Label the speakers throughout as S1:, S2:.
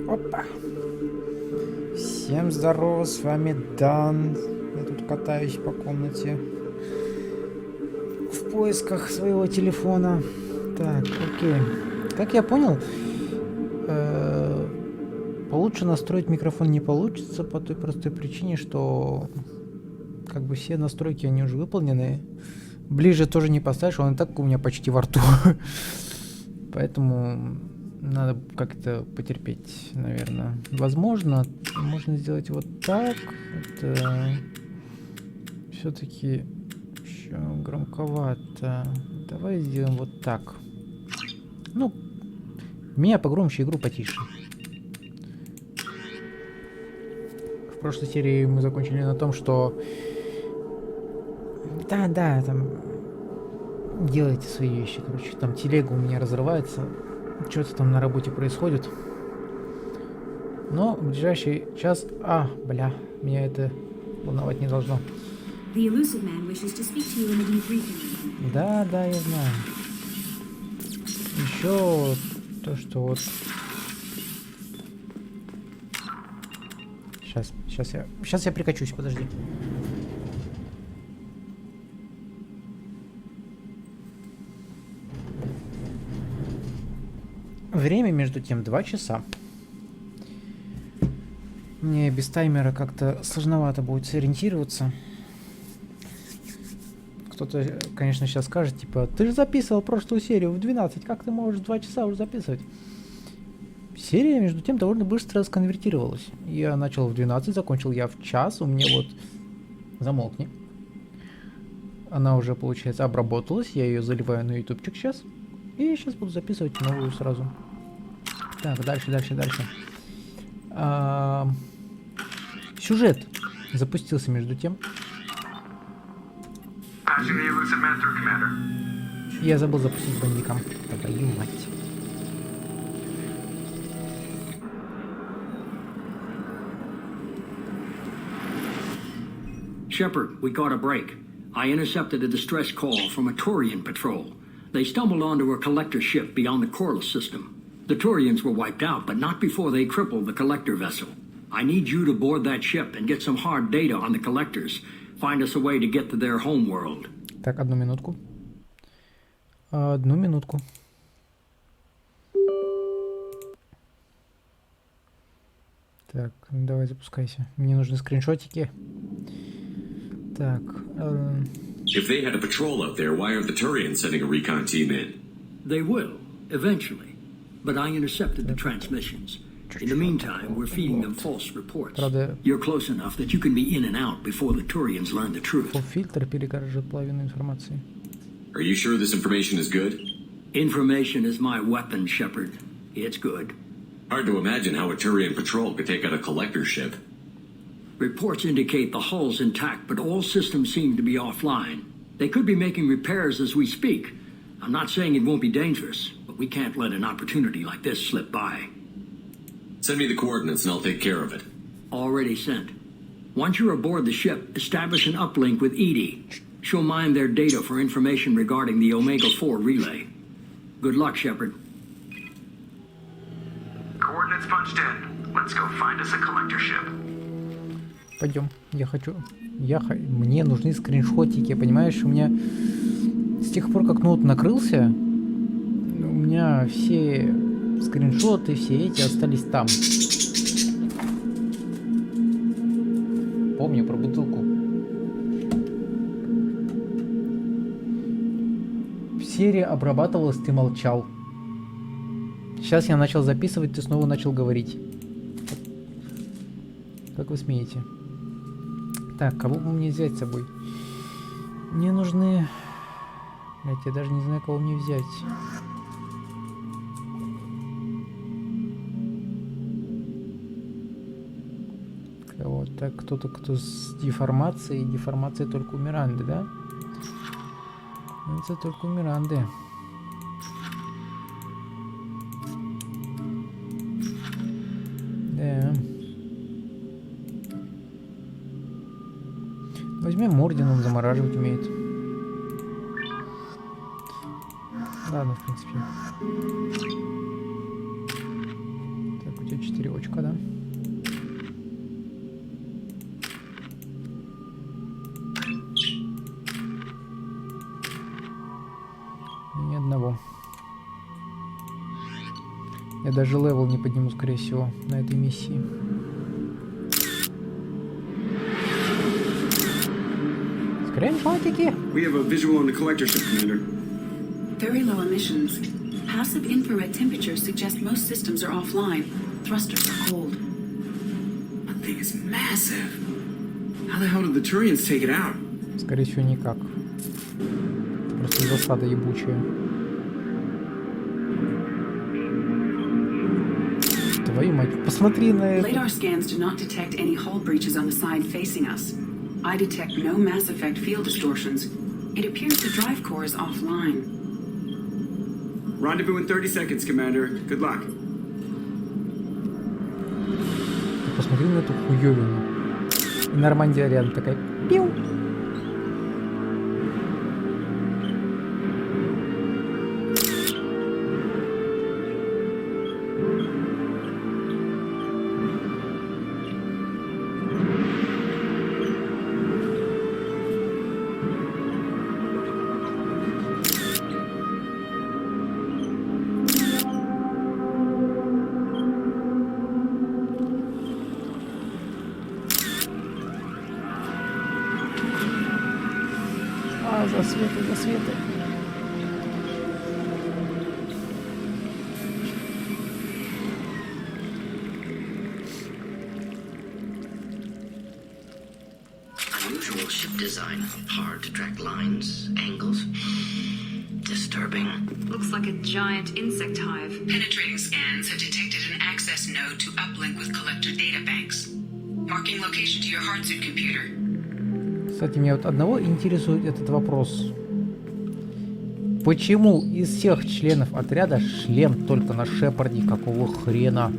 S1: Опа. Всем здорово, с вами Дан. Я тут катаюсь по комнате в поисках своего телефона. Так, окей. Как я понял, получше настроить микрофон не получится по той простой причине, что как бы все настройки, они уже выполнены. Ближе тоже не поставишь, он и так у меня почти во рту. Поэтому надо как-то потерпеть, наверное. Возможно, можно сделать вот так. Это все-таки еще громковато. Давай сделаем вот так. Ну, меня погромче, игру потише. В прошлой серии мы закончили на том, что... Да, там... Делайте свои вещи, короче. Там телега у меня разрывается. Что-то там на работе происходит. Но в ближайший час... меня это волновать не должно. Да, я знаю. Еще то, что вот... Сейчас я прикачусь, подожди. Время, между тем, 2 часа. Мне без таймера как-то сложновато будет сориентироваться. Кто-то, конечно, сейчас скажет, типа, ты же записывал прошлую серию в 12, как ты можешь 2 часа уже записывать? Серия, между тем, довольно быстро сконвертировалась. Я начал в 12, закончил я в час, у меня вот... Замолкни. Она уже, получается, обработалась, я ее заливаю на ютубчик сейчас. И сейчас буду записывать новую сразу. Так, дальше. Сюжет запустился между тем. Я забыл запустить бандикам. Твою мать.
S2: Shepard, we caught a break. I intercepted a distress call from a Turian patrol. They stumbled onto a collector ship beyond the Corliss system. The Turians were wiped out, but not before they crippled the collector vessel. I need you to board that ship and get some hard data on the collectors. Find us a way to get to their home world.
S1: Так, одну минутку. Одну минутку. Так, давай запускайся. Мне нужны скриншотики. Так.
S3: If they had a patrol out there, why aren't the Turians sending a recon team in?
S2: They will, eventually. But I intercepted the transmissions. In the meantime, we're feeding them false reports. You're close enough that you can be in and out before the Turians learn the truth.
S1: Фильтр перегораживает половину информации.
S3: Are you sure this information is good?
S2: Information is my weapon, Shepard. It's good.
S3: Hard to imagine how a Turian patrol could take out a collector ship.
S2: Reports indicate the hull's intact, but all systems seem to be offline. They could be making repairs as we speak. I'm not saying it won't be dangerous, but we can't let an opportunity like this slip by.
S3: Send me the coordinates and I'll take care of it.
S2: Already sent. Once you're aboard the ship, establish an uplink with Edie. She'll mine their data for information regarding the Omega-4 relay. Good luck, Shepard.
S4: Coordinates punched in. Let's go find us a collector ship.
S1: Пойдем. Мне нужны скриншотики, понимаешь? У меня с тех пор, как ноут накрылся, у меня все скриншоты, все эти остались там. Помню про бутылку. Серия обрабатывалась, ты молчал. Сейчас я начал записывать, ты снова начал говорить. Как вы смеете? Так, кого бы мне взять с собой? Мне нужны... Блять, я даже не знаю, кого мне взять. Кого? Так, кто-то, кто с деформацией. Деформация только у Миранды, да? Это только у Миранды. Да. Возьмем Мордин, он замораживать умеет. Ладно, в принципе. Так, у тебя 4 очка, да? Ни одного. Я даже левел не подниму, скорее всего, на этой миссии. Скриншотики!
S5: We have a visual on the collector ship, Commander.
S6: Very low emissions. Passive infrared temperatures suggest most systems are offline. Thrusters are cold.
S5: That thing is massive. How the hell did the Turians take it out?
S1: Скорее всего, никак. Это просто засада ебучая. Твою мать, посмотри на это.
S6: Radar scans do not detect any hull breaches on the side facing us. I detect no Mass Effect field distortions. It appears the drive core is offline.
S5: Rendezvous in 30 seconds, Commander. Good luck.
S1: Посмотри на эту хуёвину. И Нормандия рядом такая. Пиу. Засветы, засветы.
S7: Unusual ship design. Hard to track lines, angles. Disturbing.
S8: Looks like a giant insect hive.
S6: Penetrating scans have detected an access node to uplink with collector data banks. Marking location to your hardsuit computer.
S1: Кстати, меня вот одного интересует этот вопрос. Почему из всех членов отряда шлем только на Шепарде? Какого хрена?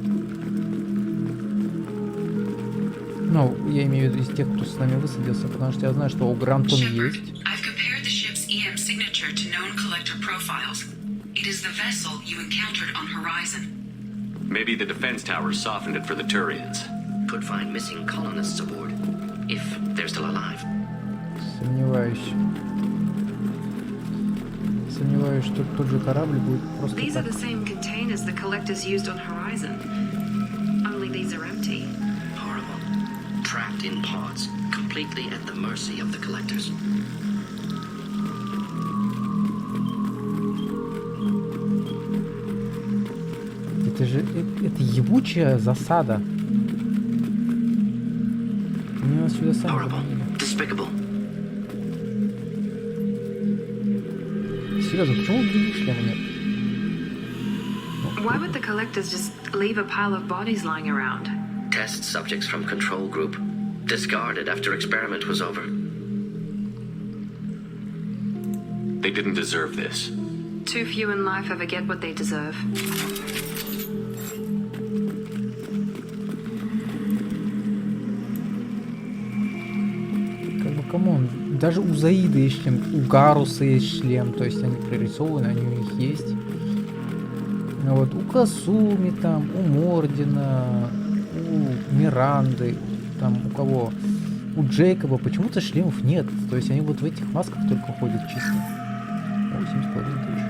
S1: Ну, я имею в виду из тех, кто с нами высадился, потому что я знаю, что у Грантон есть.
S6: I've compared the ship's EM signature to known collector profiles. It is the vessel you encountered on Horizon.
S3: Maybe the defense towers softened it for the Turians.
S7: Could find missing colonists aboard, if they're still alive.
S1: Сомневаюсь. Сомневаюсь, что тот же корабль будет просто
S8: These are
S1: так.
S8: the same containers the collectors used on Horizon. Only these are empty.
S7: Horrible. Trapped in pods, completely at the mercy of the collectors.
S1: Это же это ебучая засада. Они нас сюда сами
S7: Horrible.
S1: заманили.
S7: Despicable.
S1: Серьезно, почему в других шлема нет?
S8: Why would the collectors just leave a pile of bodies lying around?
S7: Test subjects from control group. Discarded after experiment was over.
S3: They didn't deserve this.
S8: Too few in life ever get what they deserve.
S1: Как бы, камон, даже у Заида есть шлем, у Гаруса есть шлем, то есть они прорисованы, они у них есть. Ну вот у Касуми там, у Мордина, у Миранды, там у кого? У Джейкоба почему-то шлемов нет, то есть они вот в этих масках только ходят чисто. 8,5 тысяч.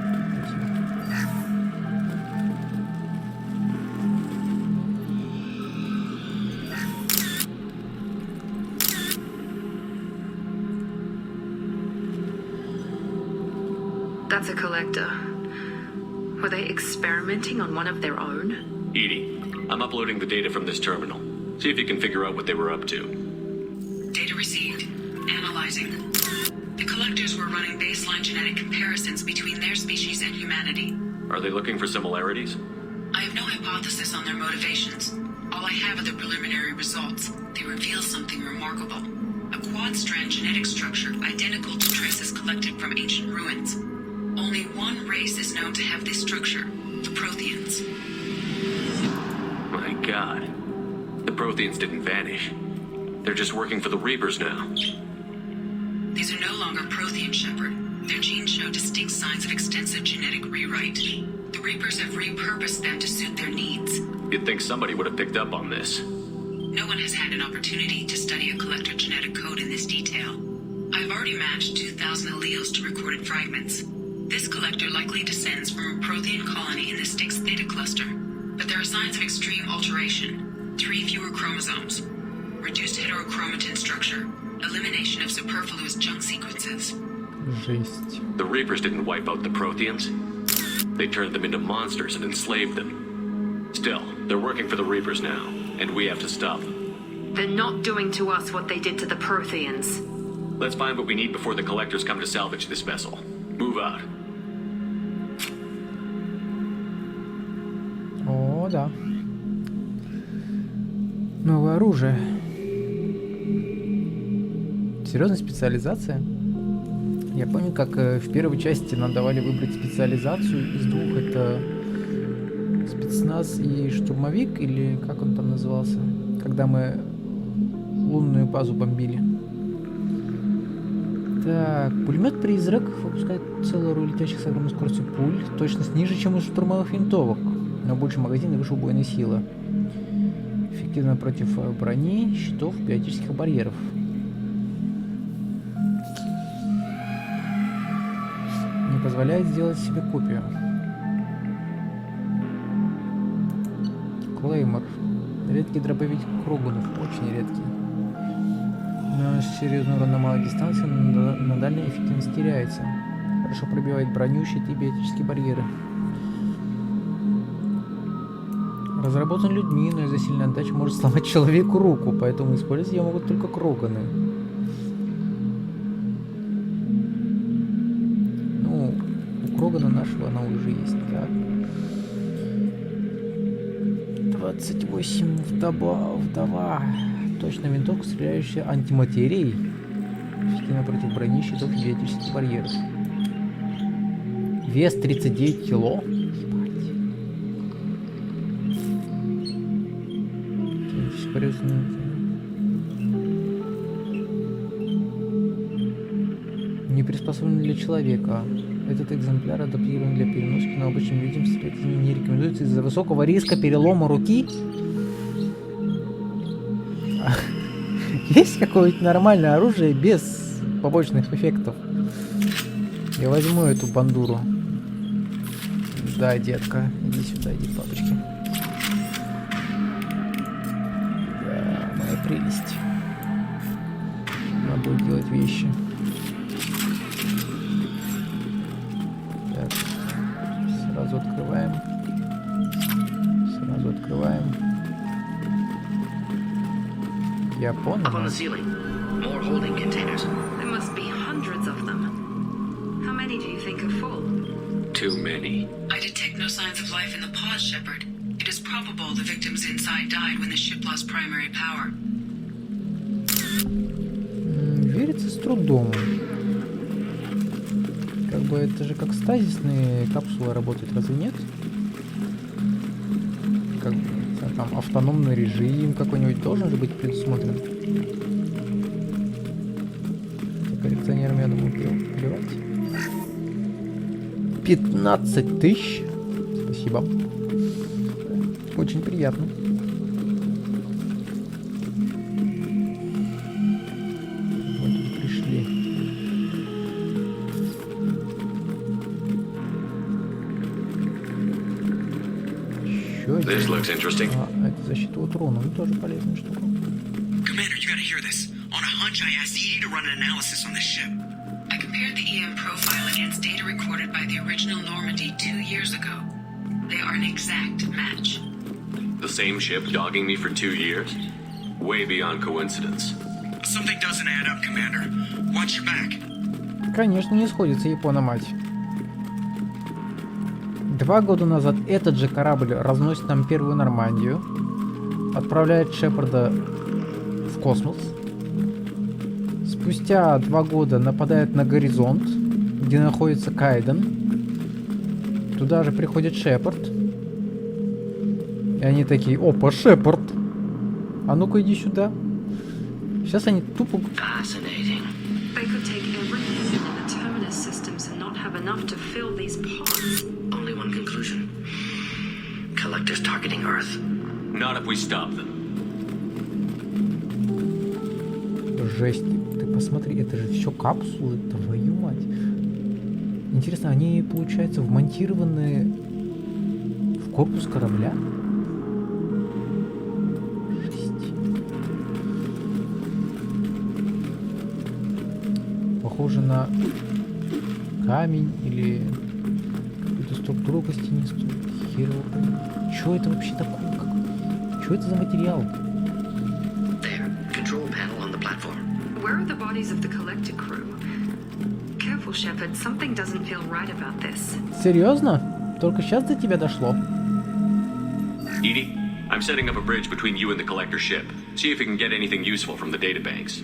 S8: That's a collector. Were they experimenting on one of their own?
S3: Edie, I'm uploading the data from this terminal. See if you can figure out what they were up to.
S6: Data received. Analyzing. The collectors were running baseline genetic comparisons between their species and humanity.
S3: Are they looking for similarities?
S6: I have no hypothesis on their motivations. All I have are the preliminary results. They reveal something remarkable. A quad-strand genetic structure identical to traces collected from ancient ruins. Only one race is known to have this structure, the Protheans.
S3: My God. The Protheans didn't vanish. They're just working for the Reapers now.
S6: These are no longer Prothean, Shepard. Their genes show distinct signs of extensive genetic rewrite. The Reapers have repurposed them to suit their needs.
S3: You'd think somebody would have picked up on this.
S6: No one has had an opportunity to study a collector genetic code in this detail. I've already matched 2,000 alleles to recorded fragments. This collector likely descends from a Prothean colony in the Styx Theta cluster, but there are signs of extreme alteration. 3 fewer chromosomes, reduced heterochromatin structure, elimination of superfluous junk sequences.
S1: Жесть.
S3: The Reapers didn't wipe out the Protheans. They turned them into monsters and enslaved them. Still, they're working for the Reapers now, and we have to stop them.
S8: They're not doing to us what they did to the Protheans.
S3: Let's find what we need before the Collectors come to salvage this vessel. Move out.
S1: О, да. Новое оружие. Серьезная специализация? Я помню, как в первой части нам давали выбрать специализацию из двух. Это спецназ и штурмовик, или как он там назывался? Когда мы лунную базу бомбили. Так, пулемет-призрак выпускает целую роль летящих с огромной скоростью пуль. Точность ниже, чем у штурмовых винтовок, но больше магазин и выше убойной силы. Эффективно против брони, щитов, биотических барьеров. Не позволяет сделать себе копию. Клеймор. Редкий дробовик Круганов. Очень редкий. Но серьезный урон на малой дистанции на дальней эффективность теряется. Хорошо пробивает броню, щиты и биотические барьеры. Разработан людьми, но из-за сильной отдачи может сломать человеку руку, поэтому использовать ее могут только Кроганы. Ну, у Крогана нашего она уже есть. Так. 28 вдова. Точно винтовка, стреляющая антиматерией. Эффективно против брони, щитов и биотических барьеров. Вес 39 кило. Не приспособлен для человека. Этот экземпляр адаптирован для переноски, но обычным людям стрелять не рекомендуется из-за высокого риска перелома руки. Есть какое-нибудь нормальное оружие без побочных эффектов? Я возьму эту бандуру. Да, детка, иди сюда, иди, папочки. Да, моя прелесть. Надо будет делать вещи. Так, сразу открываем. Сразу открываем. Я понял.
S7: Up on the ceiling. More holding containers.
S8: There must be hundreds of them. How many do you think are full?
S3: Too many.
S6: I detect no signs of life in the pods, Shepard. It is probable the victims inside died when the ship lost primary power.
S1: Верится с трудом. Как бы это же как стазисные капсулы работают, разве нет? Как бы, там автономный режим какой-нибудь должен же быть предусмотрен. Коллекционерам, я думаю, плевать. 15 тысяч. Спасибо. Очень приятно. Мы тут пришли.
S3: This looks interesting.
S1: Это защита от урона, ну тоже полезная штука.
S5: Commander, you gotta hear this. On a hunch, I asked EE to run an analysis on this ship.
S6: I compared the EM profile against data recorded by the original Normandy 2 years ago. They are an exact match.
S3: The same ship dogging me for 2 years? Way beyond coincidence.
S5: Something doesn't add up, Commander. Watch your back.
S1: Конечно, не сходится, Япона-мать. 2 года назад этот же корабль разносит нам первую Нормандию, отправляет Шепарда в космос. Спустя 2 года нападает на горизонт, где находится Кайден. Туда же приходит Шепард. И они такие: опа, Шепард! А ну-ка иди сюда. Сейчас они тупо...
S7: Fascinating.
S8: They could take everything in the terminus systems and not have enough to fill these pods.
S7: Only one conclusion. Collectors targeting Earth.
S3: Not if we stop them.
S1: Жесть. Ты посмотри, это же все капсулы, твою мать. Интересно, они, получается, вмонтированы в корпус корабля? Жесть. Похоже на камень или какую-то структуру костянистую. Хер его пойми. Чё это вообще такое? Чё это за материал?
S7: There, control panel on the platform.
S8: Where are the bodies of the collector crew? Careful, Shepard. Something doesn't feel right about this.
S1: Серьезно? Только сейчас до тебя дошло?
S3: Edie, I'm setting up a bridge between you and the collector ship. See if you can get anything useful from the databanks.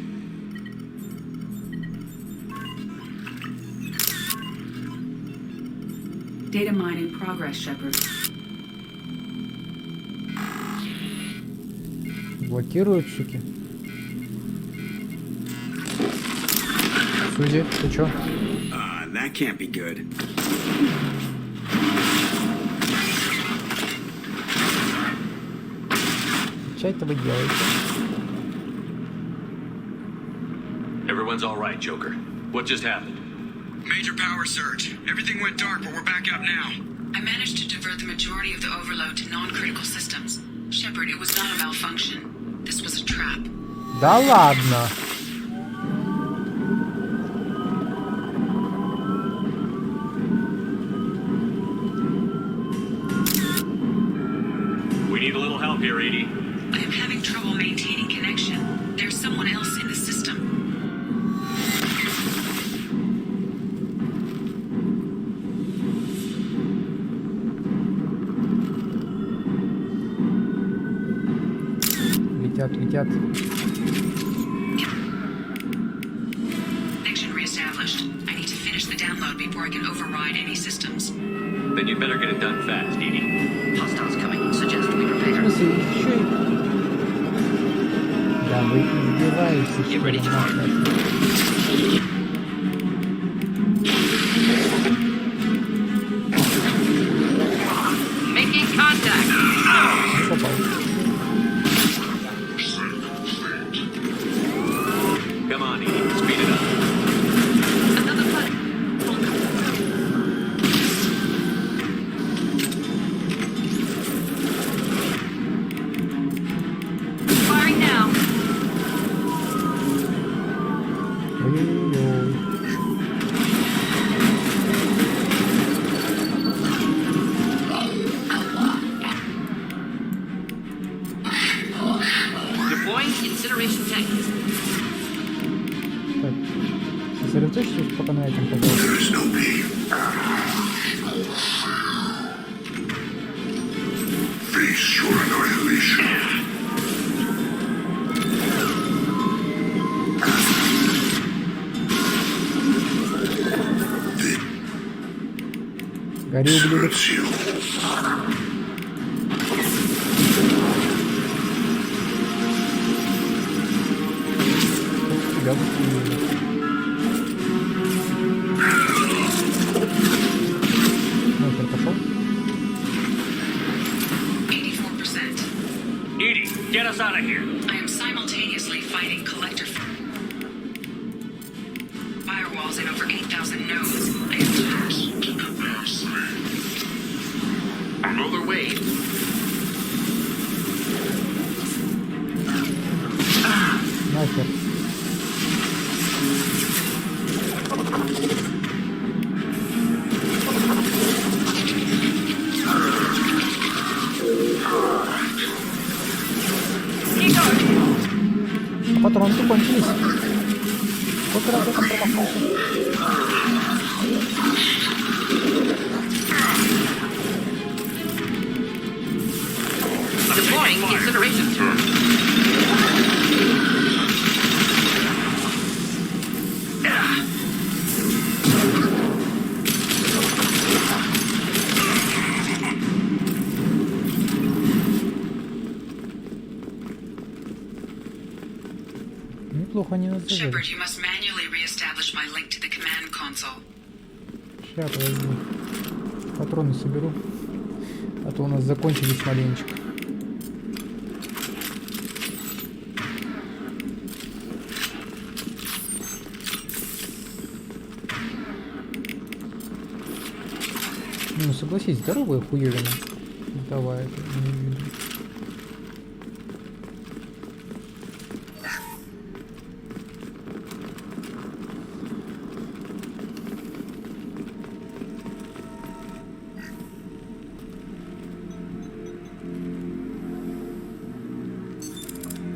S6: Data mine in progress, Shepard.
S1: Блокируют, суки. Сузи, ты чё?
S5: That can't be good.
S1: Что это вы делаете?
S3: Everyone's all right, Joker. What just happened?
S5: Major power surge. Everything went dark, but we're back up now.
S6: I managed to divert the majority of the overload to non-critical systems. Shepard, it was not a malfunction. This was a trap.
S1: Да ладно.
S3: We need a little help here, Edie.
S6: I am having trouble maintaining connection. There's someone else in the system.
S1: Летят.
S6: Connection reestablished. I need to finish the download before I can override any systems.
S3: Then you'd better get it done fast, Edie.
S7: Hostiles coming. Suggest we
S1: В
S7: prepare.
S1: смысле, еще и... Да, вы издеваетесь.
S7: Get ready to
S6: Making contact!
S1: Попал.
S3: Come on, Edie. Speed it up.
S6: Another planet. Firing now.
S1: Ой-ой-ой.
S6: Deploying incineration tank.
S1: Так, сосредоточьтесь пока на этом, пожалуйста. Гори, ублюдок. Тебя застрелили. Снайпер пошел.
S6: 84%.
S3: Edie, get us out of here.
S6: I am simultaneously fighting collector firewalls in over 8,000 nodes. I have
S3: Another wave.
S1: Снайпер. А патроны-то кончились. Сколько раз я там промахнулся?
S6: deploying incineration.
S1: Неплохо они нас зажали.
S6: Shepard, you must manually reestablish my link to the command console.
S1: Сейчас, подожди. Патроны соберу. А то у нас закончились маленечко. Согласись, здоровая хуевина. Давай, это не вижу.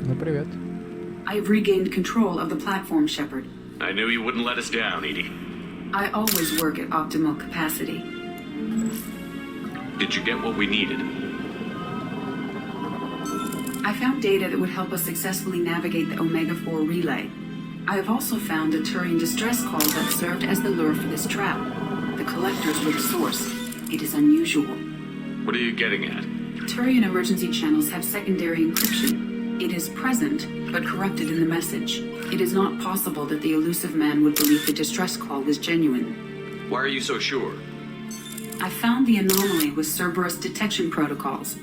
S1: Ну, привет.
S6: I've regained control of the platform, Shepard.
S3: I knew you wouldn't let us down, Edie.
S6: I always work at optimal capacity.
S3: Did you get what we needed?
S6: I found data that would help us successfully navigate the Omega-4 relay. I have also found a Turian distress call that served as the lure for this trap. The collectors were the source. It is unusual.
S3: What are you getting at?
S6: Turian emergency channels have secondary encryption. It is present, but corrupted in the message. It is not possible that the elusive man would believe the distress call was genuine.
S3: Why are you so sure?
S6: I found the anomaly with Cerberus detection protocols.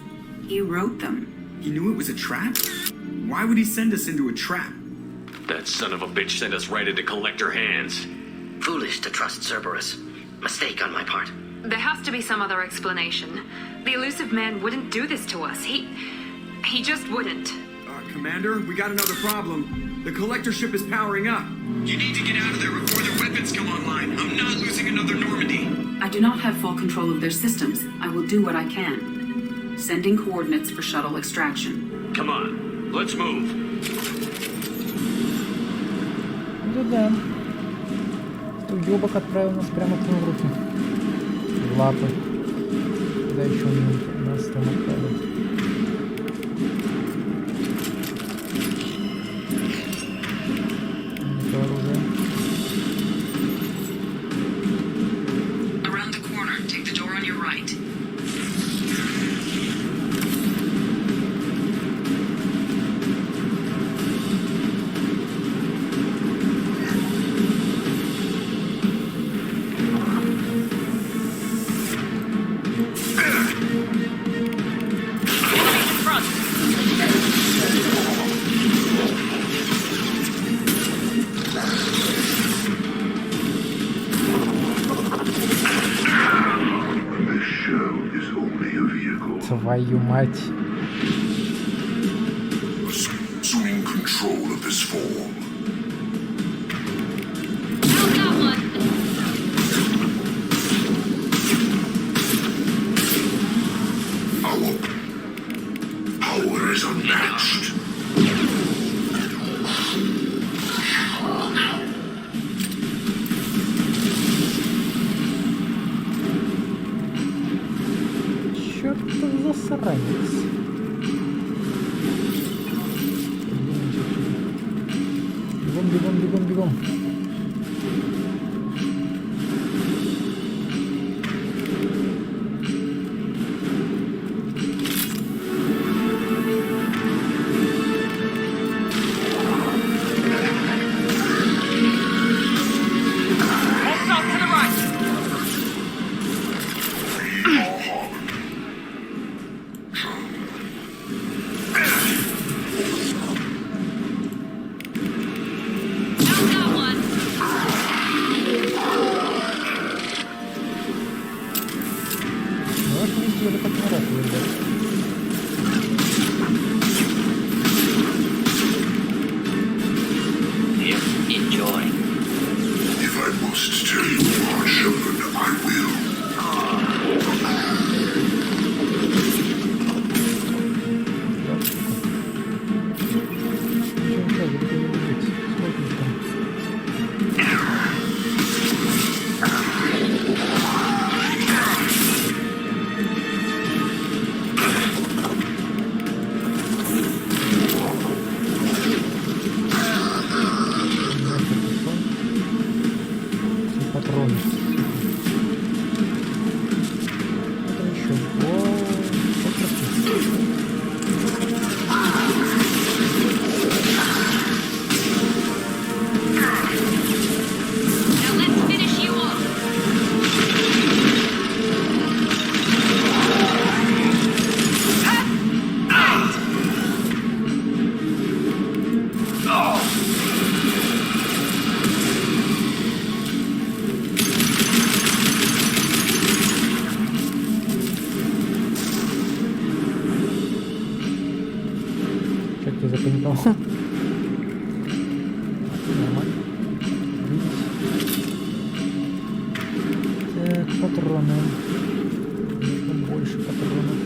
S6: He wrote them.
S5: He knew it was a trap? Why would he send us into a trap?
S3: That son of a bitch sent us right into collector hands.
S7: Foolish to trust Cerberus. Mistake on my part.
S8: There has to be some other explanation. The elusive man wouldn't do this to us. He just wouldn't.
S5: Commander, we got another problem. The collector ship is powering up. You need to get out of there before their weapons come online. I'm not losing another Normandy.
S6: I do not have full control of their systems. I will do what I can. Sending coordinates for shuttle extraction.
S3: Come on, let's move.
S1: Да-да. Уёбок отправил нас прямо к нему в руки. В лапы. Куда еще он нас там отправил?
S6: Around the corner, take the door on your right.
S1: Твою мать.
S9: Assuming control of this form. Our power is unmatched.
S1: Чёртов засранец. Бегом, бегом, бегом, бегом.
S7: Enjoy.
S9: If I must tell you more, Shepard, I will.
S1: Как я запаниковал. Нормально. Так, патроны. Нужно больше патронов.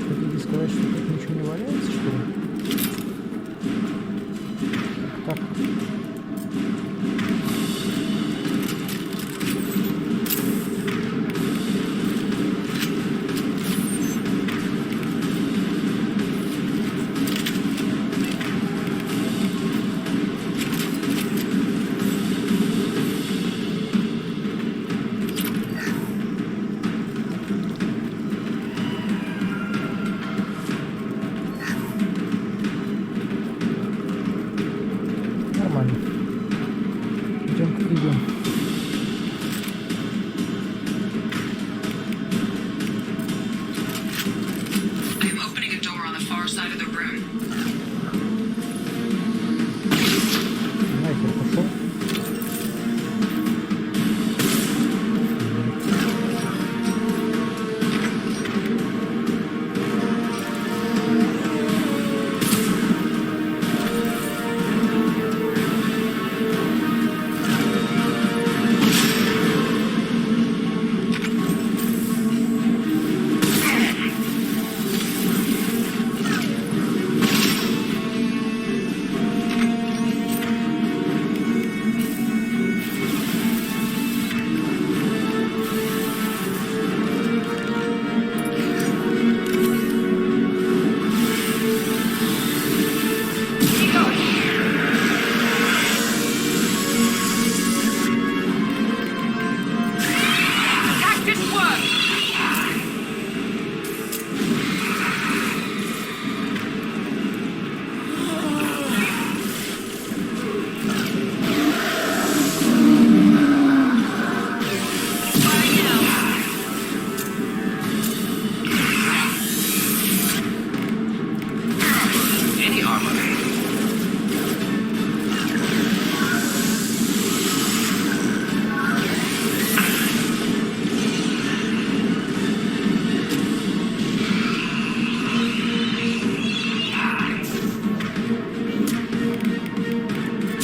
S1: Хотите сказать, что тут ничего не валяется, что ли? Так. Нормально. Идем, идем.
S6: I am opening a door on the far side of the room.
S1: Снайпер пошел.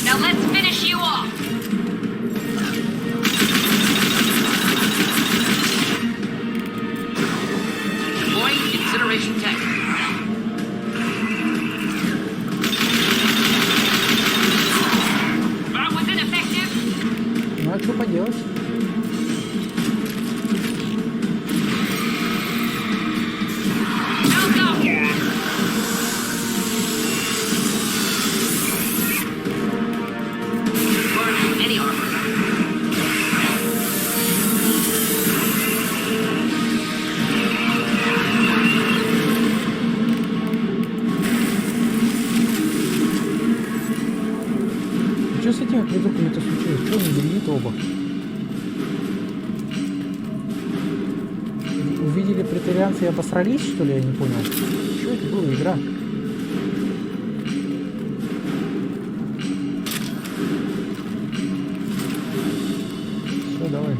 S8: Now let's finish you off.
S7: Deploying incineration tank.
S8: That was ineffective.
S1: Ну а что поделать?
S8: No, no.
S7: Burning any armor.
S1: Что с этими придурками-то случилось? Что они берегут оба? Увидели претарианцы и обосрались, что ли? Я не понял. Что это была игра? Все, давай.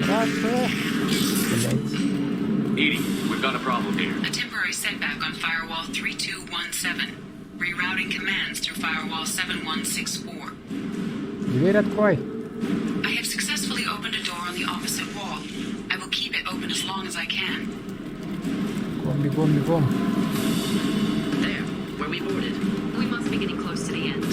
S1: Хорошо. Блять.
S3: Edie, we've got a problem here.
S6: A temporary setback on firewall 3217. Rerouting commands through firewall 7164.
S1: Дверь открой.
S6: I have successfully opened a door on the opposite wall. I will keep it open as long as I can.
S1: Бегом, бегом, бегом.
S7: There, where we boarded.
S8: We must be getting close to the end.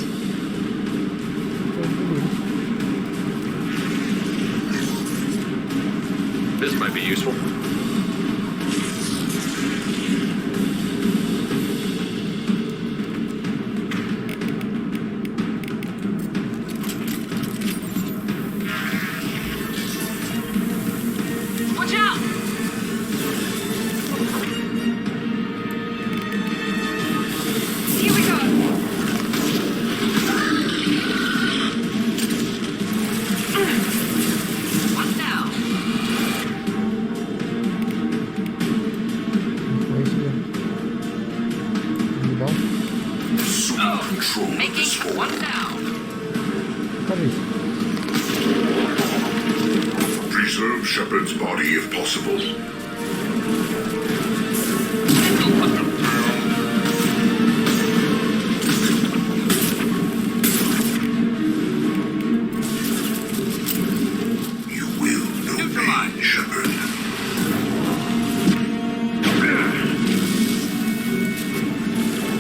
S3: This might be useful.
S8: Watch out! Here we go. What now?
S1: Нихуя себе. Ебал.
S9: Assume control of this form.
S6: One down.
S1: Кажись.
S9: Preserve Shepard's body if possible. You will know pain, Shepard.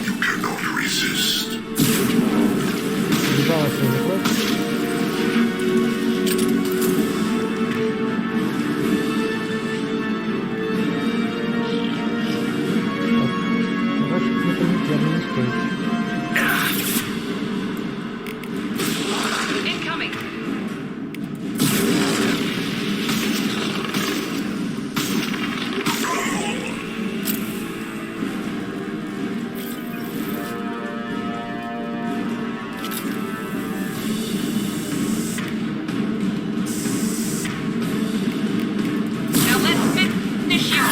S9: You cannot resist.
S1: Сбивалась его кровь. Значит, не понять явно не стоит.
S6: Incoming. Now let's finish you.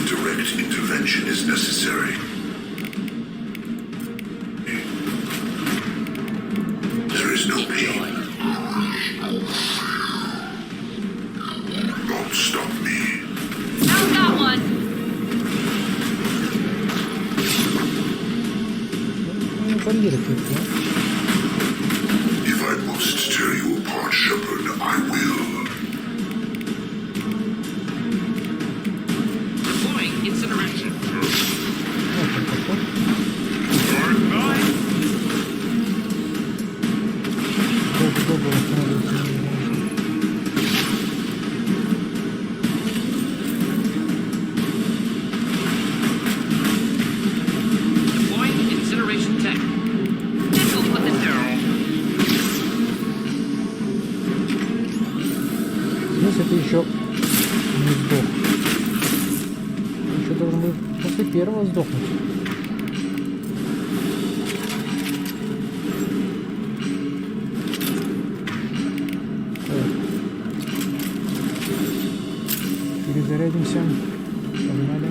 S9: Direct intervention is necessary. There is no pain. Don't stop me.
S6: Found that one.
S1: Ну, барьеры какие-то.
S9: If I must tear you apart, Shepard, I will.
S7: Deploying incineration.
S1: Вот он такой. Долго-долго восстанавливаться не можно.
S7: Deploying incineration tech. This'll put the down.
S1: Если ты еще не сдох. Еще должен был после первого сдохнуть. Так. Перезарядимся. Погнали.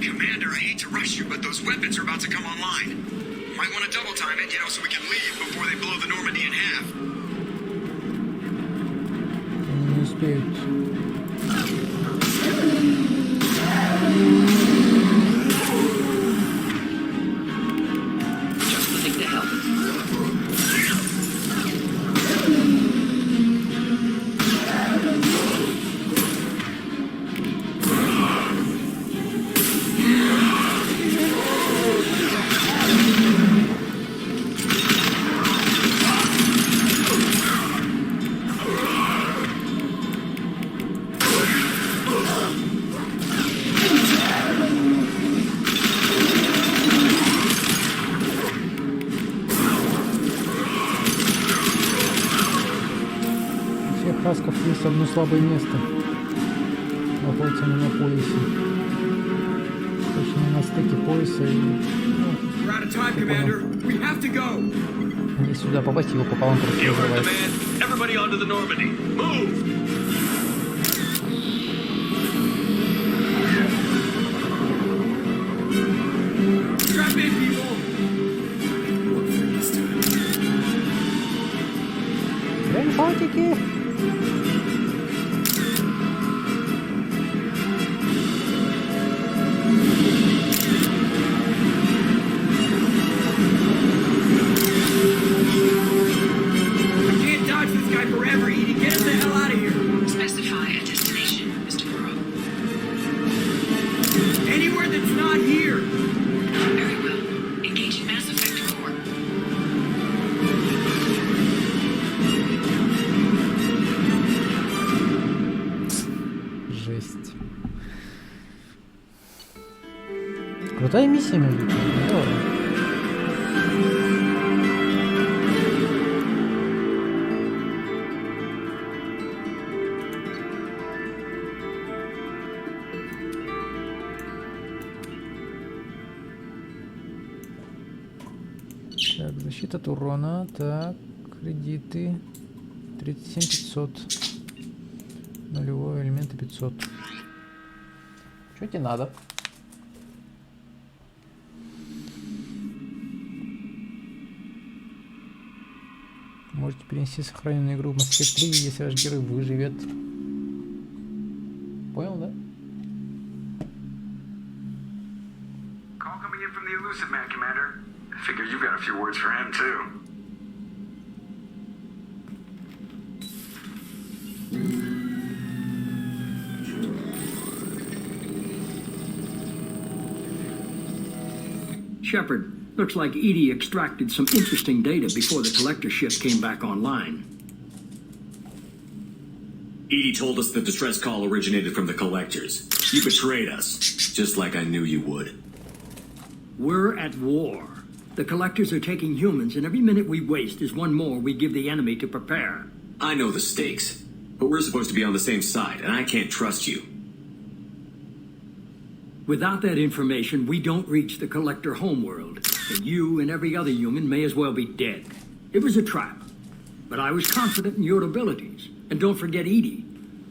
S5: Commander, I hate to rush you, but those weapons are about to come online. Might want to double time it, so we can leave before they blow the Normandy in half.
S1: Они не успеют.
S7: Just the thing to help.
S1: У всех хасков есть одно слабое место. Находится не на поясе. Точнее на стыке пояса и...
S5: We're out of time, Commander. We have to go.
S1: И сюда попасть его пополам просто
S3: You heard the
S1: взрывается.
S3: man. Everybody onto the Normandy. Move!
S5: Strap in, people.
S1: Гранфатики!
S5: We can't dodge this guy forever, Edie. Get us the hell out of here.
S6: Specify a destination, Mr. Moreau.
S5: Anywhere that's not here.
S6: Very well. Engaging mass effector core.
S1: Жесть. Крутая миссия, между прочим. Здорово. Так, защита от урона. Так, кредиты. 37 500. Нулевой элемент 500. Что тебе надо? Можете перенести сохраненную игру в Mass Effect 3, если ваш герой выживет. Понял, да?
S4: Call coming in from the Elusive Man, Commander. I figure you've got a few words for him, too.
S2: Shepard, looks like EDI extracted some interesting data before the collector ship came back online.
S3: Edie told us the distress call originated from the collectors. You betrayed us, just like I knew you would.
S2: We're at war. The collectors are taking humans, and every minute we waste is one more we give the enemy to prepare.
S3: I know the stakes, but we're supposed to be on the same side, and I can't trust you.
S2: Without that information, we don't reach the collector homeworld, and you and every other human may as well be dead. It was a trap, but I was confident in your abilities. And don't forget Edie.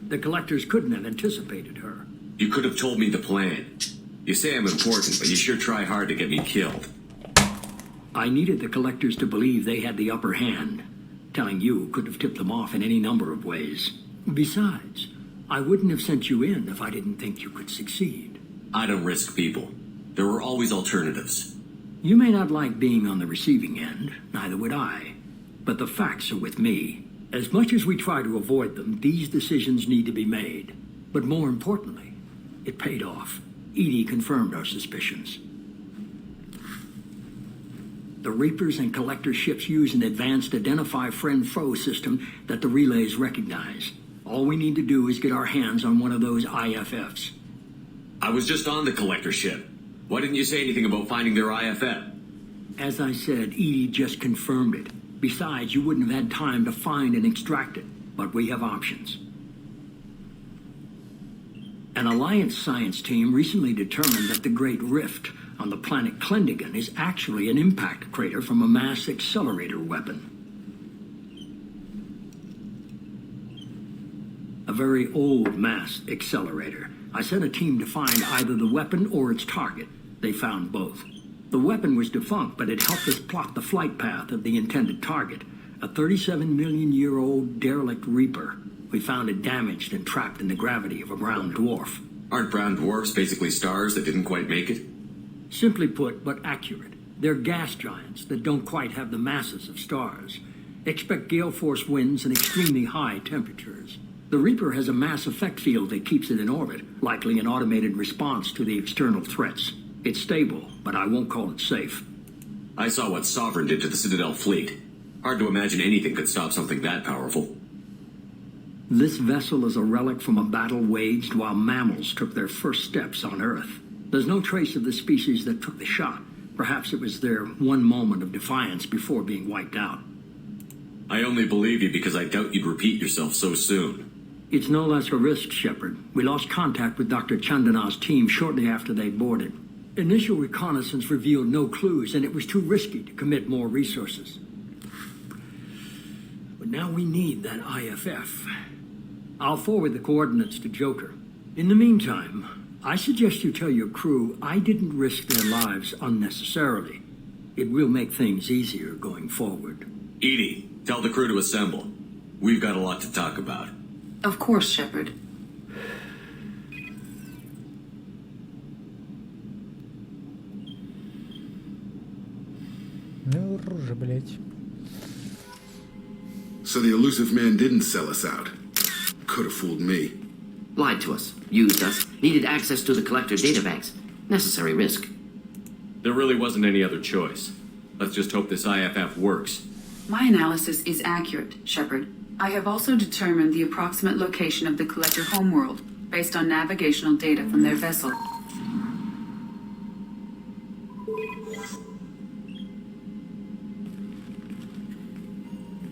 S2: The collectors couldn't have anticipated her.
S3: You could have told me the plan. You say I'm important, but you sure try hard to get me killed.
S2: I needed the collectors to believe they had the upper hand. Telling you could have tipped them off in any number of ways. Besides, I wouldn't have sent you in if I didn't think you could succeed.
S3: I don't risk people. There were always alternatives.
S2: You may not like being on the receiving end, neither would I. But the facts are with me. As much as we try to avoid them, these decisions need to be made. But more importantly, it paid off. Edie confirmed our suspicions. The Reapers and Collector ships use an advanced identify friend-foe system that the relays recognize. All we need to do is get our hands on one of those IFFs.
S3: I was just on the collector ship. Why didn't you say anything about finding their IFF?
S2: As I said, Edie just confirmed it. Besides, you wouldn't have had time to find and extract it, but we have options. An Alliance science team recently determined that the Great Rift on the planet Klendigan is actually an impact crater from a mass accelerator weapon. A very old mass accelerator. I sent a team to find either the weapon or its target. They found both. The weapon was defunct, but it helped us plot the flight path of the intended target, a 37-million-year-old derelict Reaper. We found it damaged and trapped in the gravity of a brown dwarf.
S3: Aren't brown dwarfs basically stars that didn't quite make it?
S2: Simply put, but accurate. They're gas giants that don't quite have the masses of stars. Expect gale force winds and extremely high temperatures. The Reaper has a mass effect field that keeps it in orbit, likely an automated response to the external threats. It's stable, but I won't call it safe.
S3: I saw what Sovereign did to the Citadel fleet. Hard to imagine anything could stop something that powerful.
S2: This vessel is a relic from a battle waged while mammals took their first steps on Earth. There's no trace of the species that took the shot. Perhaps it was their one moment of defiance before being wiped out.
S3: I only believe you because I doubt you'd repeat yourself so soon.
S2: It's no less a risk, Shepard. We lost contact with Dr. Chandana's team shortly after they boarded. Initial reconnaissance revealed no clues, and it was too risky to commit more resources. But now we need that IFF. I'll forward the coordinates to Joker. In the meantime, I suggest you tell your crew I didn't risk their lives unnecessarily. It will make things easier going forward.
S3: Edie, tell the crew to assemble. We've got a lot to talk about.
S6: Of course, Shepard.
S1: Ну, ружа, блять.
S9: So the Elusive Man didn't sell us out. Could have fooled me.
S7: Lied to us, used us, needed access to the collector databanks. Necessary risk.
S3: There really wasn't any other choice. Let's just hope this IFF works.
S6: My analysis is accurate, Shepard. I have also determined the approximate location of the collector homeworld based on navigational data from their vessel.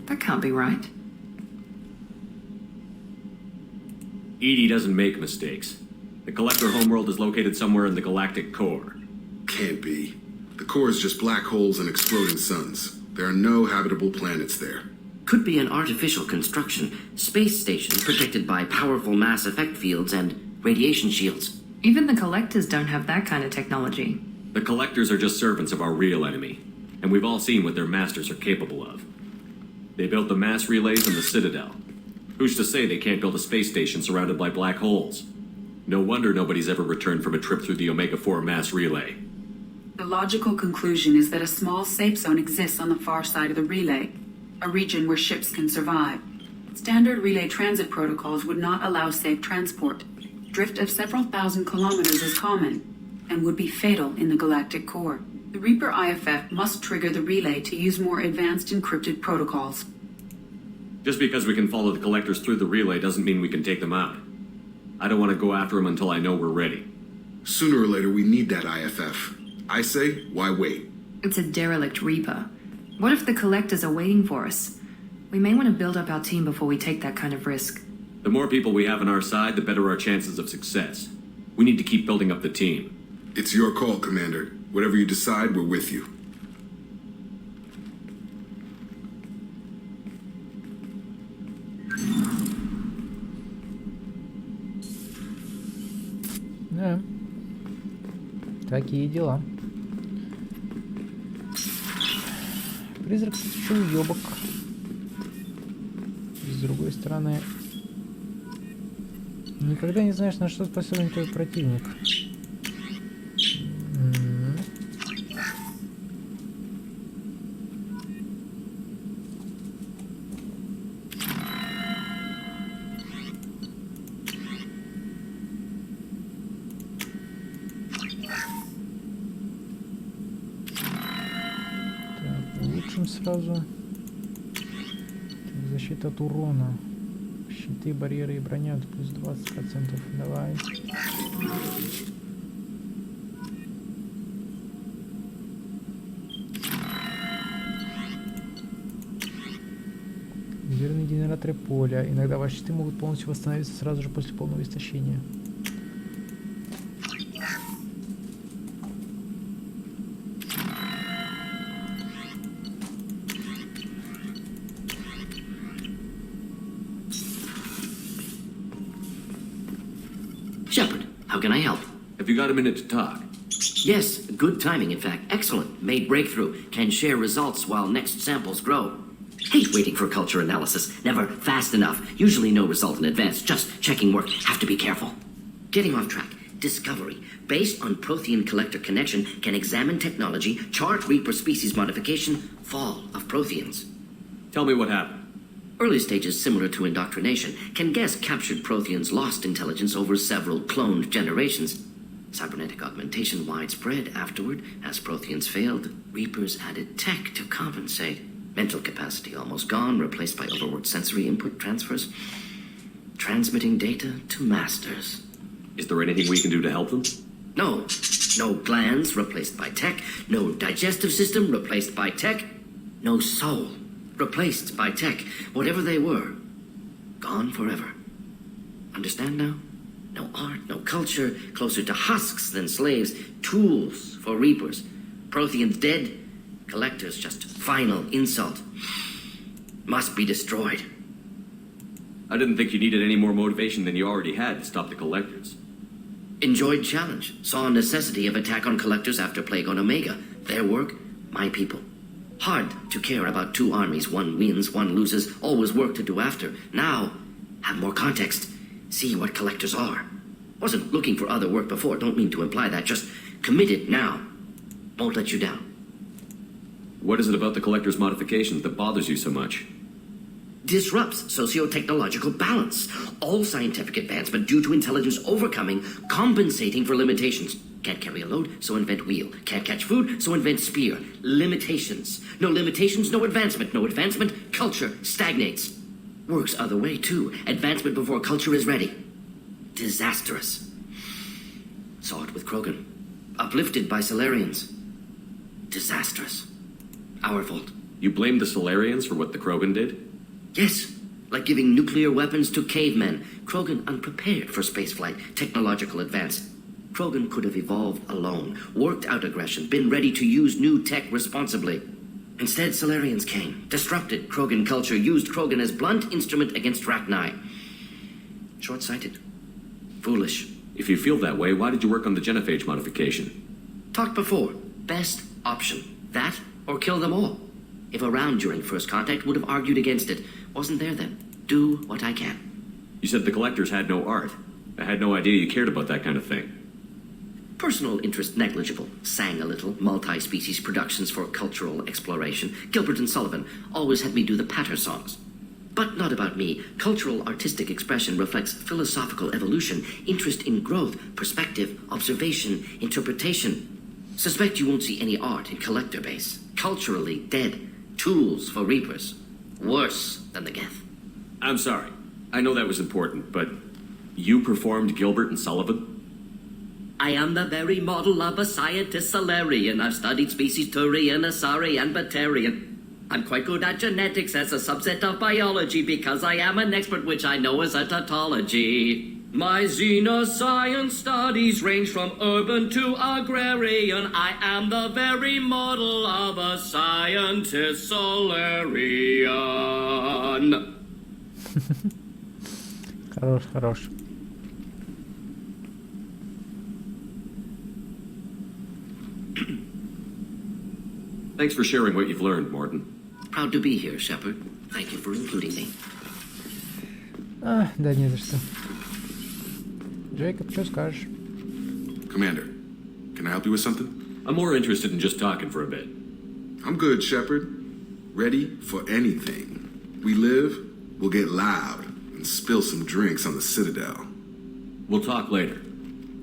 S6: That can't be right.
S3: Edie doesn't make mistakes. The collector homeworld is located somewhere in the galactic core.
S9: Can't be.
S10: The core is just black holes and exploding suns. There are no habitable planets there.
S7: Could be an artificial construction, space station protected by powerful mass effect fields and radiation shields.
S8: Even the Collectors don't have that kind of technology.
S3: The Collectors are just servants of our real enemy, and we've all seen what their masters are capable of. They built the mass relays and the Citadel. Who's to say they can't build a space station surrounded by black holes? No wonder nobody's ever returned from a trip through the Omega-4 mass relay.
S6: The logical conclusion is that a small safe zone exists on the far side of the relay, a region where ships can survive. Standard relay transit protocols would not allow safe transport. Drift of several thousand kilometers is common, and would be fatal in the galactic core. The Reaper IFF must trigger the relay to use more advanced encrypted protocols.
S3: Just because we can follow the Collectors through the relay doesn't mean we can take them out. I don't want to go after them until I know we're ready.
S10: Sooner or later, we need that IFF. I say, why wait?
S8: It's a derelict Reaper. What if the Collectors are waiting for us? We may want to build up our team before we take that kind of risk.
S3: The more people we have on our side, the better our chances of success. We need to keep building up the team.
S10: It's your call, Commander. Whatever you decide, we're with you.
S1: Да. Такие дела. Призрак, кстати, еще уёбок. С другой стороны, никогда не знаешь, на что способен твой противник. Сразу так, защита от урона, щиты, барьеры и броня плюс 20%. Давай. Верные генераторы поля. Иногда ваши щиты могут полностью восстановиться сразу же после полного истощения.
S7: Shepard, how can I help?
S3: Have you got a minute to talk?
S7: Yes, good timing, in fact. Excellent. Made breakthrough. Can share results while next samples grow. Hate waiting for culture analysis. Never fast enough. Usually no result in advance. Just checking work. Have to be careful. Getting off track. Discovery. Based on Prothean collector connection, can examine technology, chart Reaper species modification, fall of Protheans.
S3: Tell me what happened.
S7: Early stages similar to indoctrination. Can guess captured Protheans lost intelligence over several cloned generations. Cybernetic augmentation widespread afterward. As Protheans failed, Reapers added tech to compensate. Mental capacity almost gone, replaced by overworked sensory input transfers. Transmitting data to masters.
S3: Is there anything we can do to help them?
S7: No. No glands replaced by tech. No digestive system replaced by tech. No soul replaced by tech. Whatever they were, gone forever. Understand now? No art, no culture, closer to husks than slaves. Tools for Reapers. Protheans dead. Collectors just final insult. Must be destroyed.
S3: I didn't think you needed any more motivation than you already had to stop the Collectors.
S7: Enjoyed challenge. Saw necessity of attack on Collectors after Plague on Omega. Their work, my people. Hard to care about two armies. One wins, one loses. Always work to do after. Now, have more context. See what Collectors are. Wasn't looking for other work before. Don't mean to imply that. Just committed now. Won't let you down.
S3: What is it about the Collector's modifications that bothers you so much?
S7: Disrupts socio-technological balance. All scientific advancement due to intelligence overcoming, compensating for limitations. Can't carry a load, so invent wheel. Can't catch food, so invent spear. Limitations. No limitations, no advancement. No advancement, culture stagnates. Works other way, too. Advancement before culture is ready. Disastrous. Saw it with Krogan. Uplifted by Solarians. Disastrous. Our fault.
S3: You blame the Solarians for what the Krogan did?
S7: Yes, like giving nuclear weapons to cavemen. Krogan unprepared for spaceflight, technological advance. Krogan could have evolved alone, worked out aggression, been ready to use new tech responsibly. Instead, Solarians came, disrupted Krogan culture, used Krogan as blunt instrument against Rachni. Short-sighted. Foolish.
S3: If you feel that way, why did you work on the genophage modification?
S7: Talked before. Best option. That or kill them all. If around during first contact, would have argued against it. Wasn't there then. Do what I can.
S3: You said the collectors had no art. I had no idea you cared about that kind of thing.
S7: Personal interest negligible. Sang a little. Multi-species productions for cultural exploration. Gilbert and Sullivan always had me do the patter songs. But not about me. Cultural artistic expression reflects philosophical evolution, interest in growth, perspective, observation, interpretation. Suspect you won't see any art in collector base. Culturally dead. Tools for reapers. Worse than the Geth.
S3: I'm sorry. I know that was important, but you performed Gilbert and Sullivan?
S7: I am the very model of a scientist Solarian. I've studied species Turian, Asari, and Batarian. I'm quite good at genetics as a subset of biology because I am an expert, which I know is a tautology. My xenoscience studies range from urban to agrarian. I am the very model of a scientist Solarian.
S1: Хорош, хорош.
S3: Thanks for sharing what you've learned, Morton.
S7: Proud to be here, Shepard. Thank you for including me.
S1: Да не за что. Джейкоб, что скажешь?
S10: Commander, can I help you with something?
S3: I'm more interested in just talking for a bit.
S10: I'm good, Shepard. Ready for anything. We live, we'll get loud, and spill some drinks on the Citadel.
S3: We'll talk later.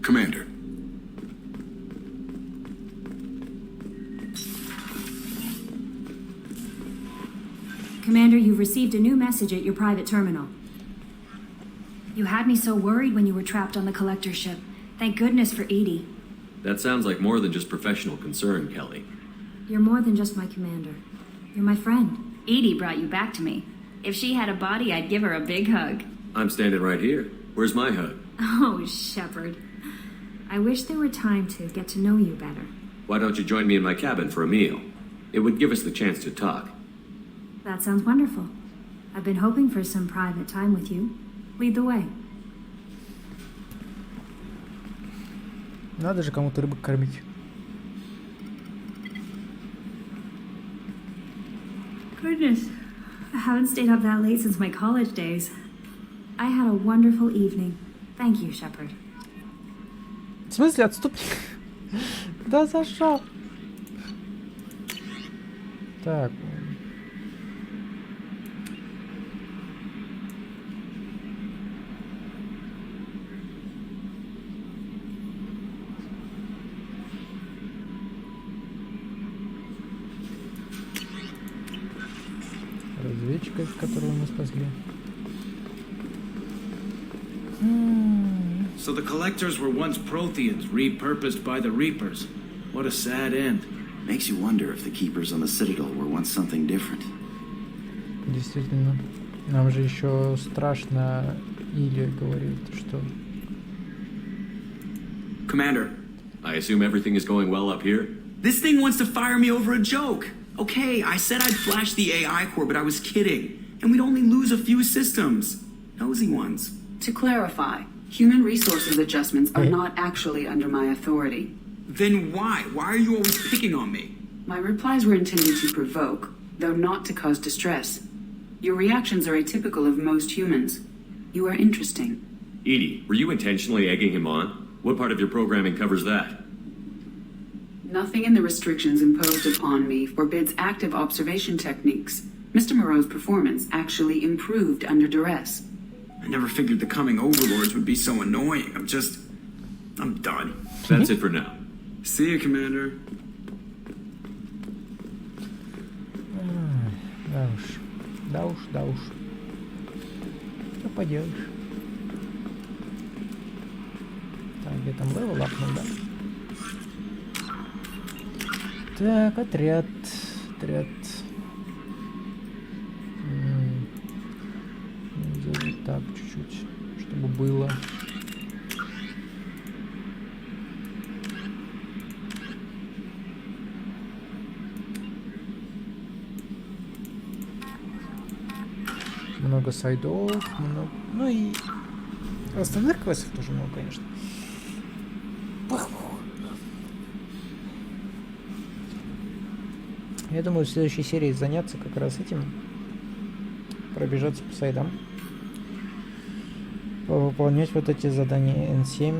S10: Commander.
S11: Commander, you've received a new message at your private terminal. You had me so worried when you were trapped on the collector ship. Thank goodness for Edie.
S3: That sounds like more than just professional concern, Kelly.
S11: You're more than just my commander. You're my friend.
S12: Edie brought you back to me. If she had a body, I'd give her a big hug.
S3: I'm standing right here. Where's my hug?
S11: Oh, Shepard. I wish there were time to get to know you better.
S3: Why don't you join me in my cabin for a meal? It would give us the chance to talk.
S11: That sounds wonderful. I've been hoping for some private time with you. Lead the way.
S1: Надо же кому-то рыбок кормить.
S11: Goodness. I haven't stayed up that late since my college days. I had a wonderful evening. Thank you, Shepard.
S1: В смысле отступник? Да за что? Так. Разведчика, которого мы спасли.
S13: So the Collectors were once Protheans, repurposed by the Reapers. What a sad end.
S14: Makes you wonder if the Keepers on the Citadel were once something different.
S1: Действительно. Нам же еще страшно Илья говорит, что...
S5: Commander.
S3: I assume everything is going well up here?
S5: This thing wants to fire me over a joke. Okay, I said I'd flash the AI core, but I was kidding. And we'd only lose a few systems. Nosy ones.
S6: To clarify, human resources adjustments are not actually under my authority.
S5: Then why? Why are you always picking on me?
S6: My replies were intended to provoke, though not to cause distress. Your reactions are atypical of most humans. You are interesting.
S3: Edie, were you intentionally egging him on? What part of your programming covers that?
S6: Nothing in the restrictions imposed upon me forbids active observation techniques. Mr. Moreau's performance actually improved under duress.
S5: I never figured the coming overlords would be so annoying. I'm done.
S3: That's it for now.
S5: See you, Commander.
S1: Да уж. Что поделаешь? Так, где там левел апнул, да? Так, отряд. Сделать так чуть-чуть, чтобы было. Много сайдов, много... Ну и остальных квестов тоже много, конечно. Я думаю, в следующей серии заняться как раз этим. Пробежаться по сайдам. Выполнять вот эти задания N7.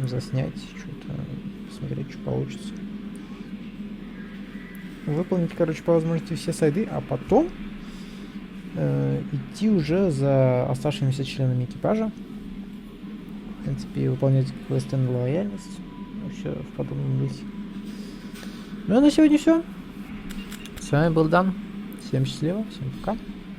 S1: Заснять что-то. Посмотреть, что получится. Выполнить, короче, по возможности все сайды, а потом идти уже за оставшимися членами экипажа. В принципе, выполнять квесты на лояльность. Все в подобном духе. Ну а на сегодня все. С вами был Дан. Всем счастливо, всем пока.